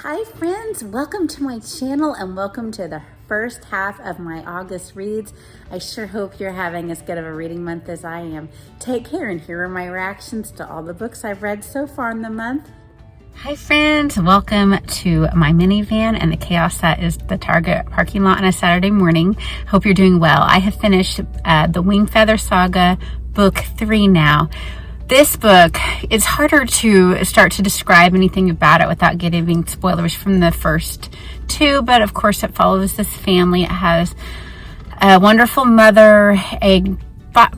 Hi friends, welcome to my channel and welcome to the first half of my August reads. I sure hope you're having as good of a reading month as I am. Take care, and here are my reactions to all the books I've read so far in the month. Hi friends, welcome to my minivan and the chaos that is the Target parking lot on a Saturday morning. Hope you're doing well. I have finished the Wingfeather Saga book 3 now. This book, it's harder to start to describe anything about it without giving spoilers from the first 2, but of course it follows this family. It has a wonderful mother, a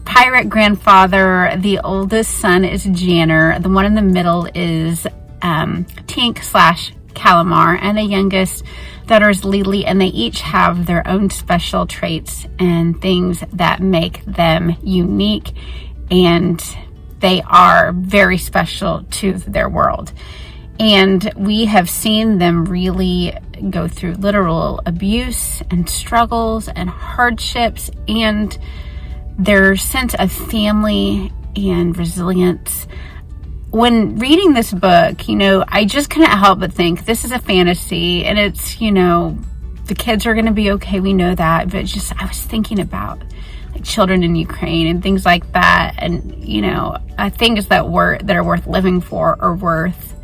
pirate grandfather, the oldest son is Janner, the one in the middle is Tink / Calamar, and the youngest daughter is Lily, and they each have their own special traits and things that make them unique, and they are very special to their world. And we have seen them really go through literal abuse and struggles and hardships, and their sense of family and resilience. When reading this book, I just couldn't help but think this is a fantasy, and it's, the kids are going to be okay. We know that, but I was thinking about children in Ukraine and things like that, and things that are worth living for are worth,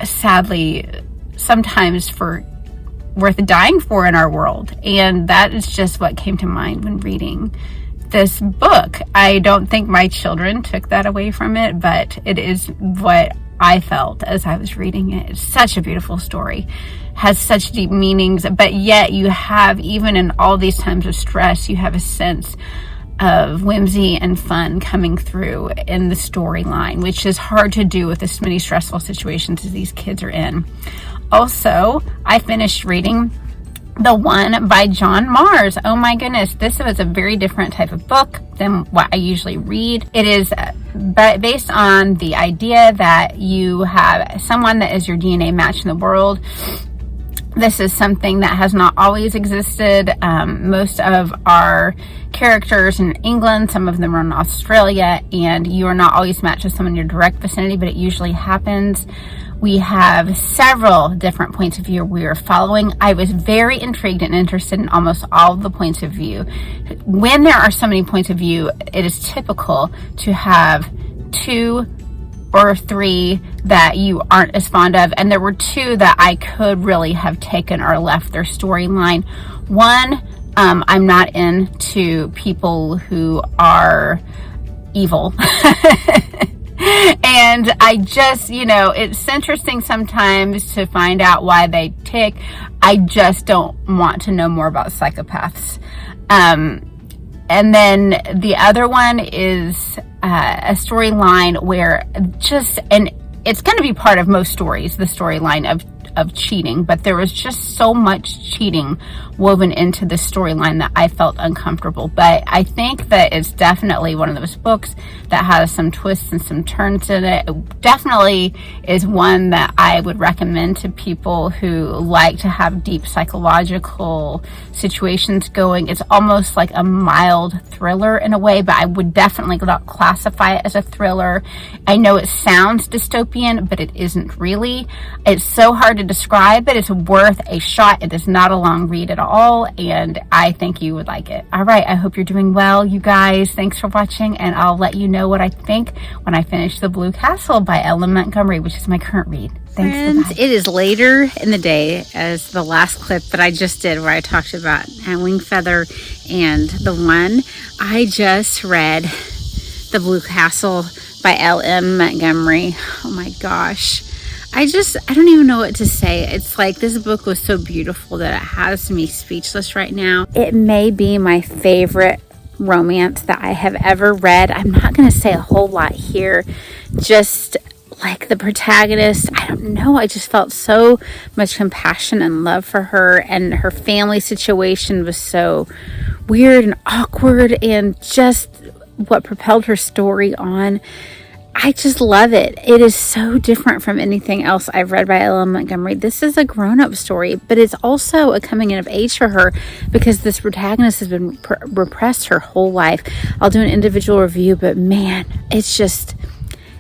sadly, sometimes worth dying for in our world. And that is just what came to mind when reading this book. I don't think my children took that away from it, but it is what I felt as I was reading it. It's such a beautiful story, has such deep meanings, but yet you have, even in all these times of stress, you have a sense of whimsy and fun coming through in the storyline, which is hard to do with as many stressful situations as these kids are in. Also, I finished reading The One by John Mars. Oh my goodness, this was a very different type of book than what I usually read. It is based on the idea that you have someone that is your DNA match in the world. This is something that has not always existed. Most of our characters in England, some of them are in Australia, and you are not always matched with someone in your direct vicinity, but it usually happens. We have several different points of view we are following. I was very intrigued and interested in almost all of the points of view. When there are so many points of view, it is typical to have 2 or 3 that you aren't as fond of, and there were 2 that I could really have taken or left their storyline. One, I'm not into people who are evil. And I just, it's interesting sometimes to find out why they tick. I just don't want to know more about psychopaths. And then the other one is a storyline where and it's going to be part of most stories, the storyline of cheating, but there was just so much cheating woven into the storyline that I felt uncomfortable. But I think that it's definitely one of those books that has some twists and some turns in it. It definitely is one that I would recommend to people who like to have deep psychological situations going. It's almost like a mild thriller in a way, but I would definitely not classify it as a thriller. I know it sounds dystopian, but it isn't really. It's so hard to describe, but it's worth a shot. It is not a long read at all, and I think you would like it. All right, I hope you're doing well, you guys. Thanks for watching, and I'll let you know what I think when I finish The Blue Castle by Montgomery, which is my current read. Thanks. Friends, it is later in the day as the last clip that I just did where I talked about Wingfeather and The One. I just read The Blue Castle by Montgomery. Oh my gosh. I don't even know what to say. It's like this book was so beautiful that it has me speechless right now. It may be my favorite romance that I have ever read. I'm not going to say a whole lot here. Just like the protagonist, I don't know. I just felt so much compassion and love for her, and her family situation was so weird and awkward, and just what propelled her story on. I just love it. It is so different from anything else I've read by Montgomery. This is a grown-up story, but it's also a coming in of age for her because this protagonist has been repressed her whole life. I'll do an individual review, but man, it's just,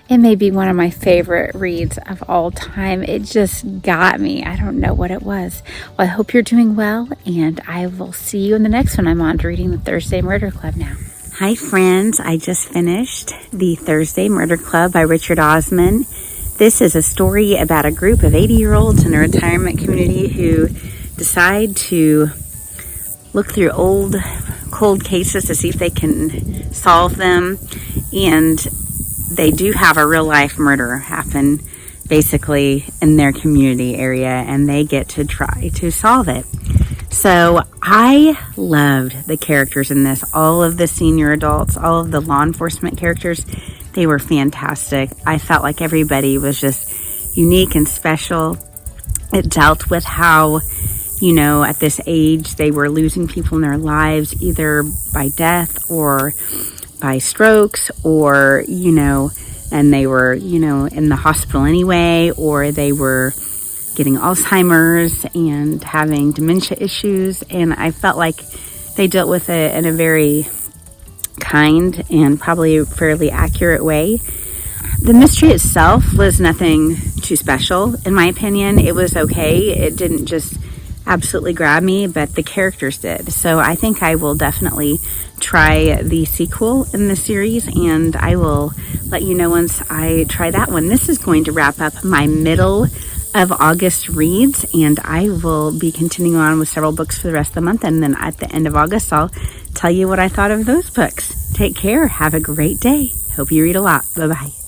It may be one of my favorite reads of all time. It just got me. I don't know what it was. Well, I hope you're doing well, and I will see you in the next one. I'm on to reading the Thursday Murder Club now. Hi, friends. I just finished the Thursday Murder Club by Richard Osman. This is a story about a group of 80-year-olds in a retirement community who decide to look through old, cold cases to see if they can solve them. And they do have a real-life murder happen basically in their community area, and they get to try to solve it. So I loved the characters in this. All of the senior adults, all of the law enforcement characters, they were fantastic. I felt like everybody was just unique and special. It dealt with how, you know, at this age, they were losing people in their lives, either by death or by strokes, or, you know, and they were, you know, in the hospital anyway, or they were getting Alzheimer's and having dementia issues. And I felt like they dealt with it in a very kind and probably fairly accurate way. The mystery itself was nothing too special, in my opinion. It was okay. It didn't just absolutely grab me, but the characters did. So I think I will definitely try the sequel in the series, and I will let you know once I try that one. This is going to wrap up my middle of August reads, and I will be continuing on with several books for the rest of the month, and then at the end of August I'll tell you what I thought of those books. Take care. Have a great day. Hope you read a lot. Bye-bye.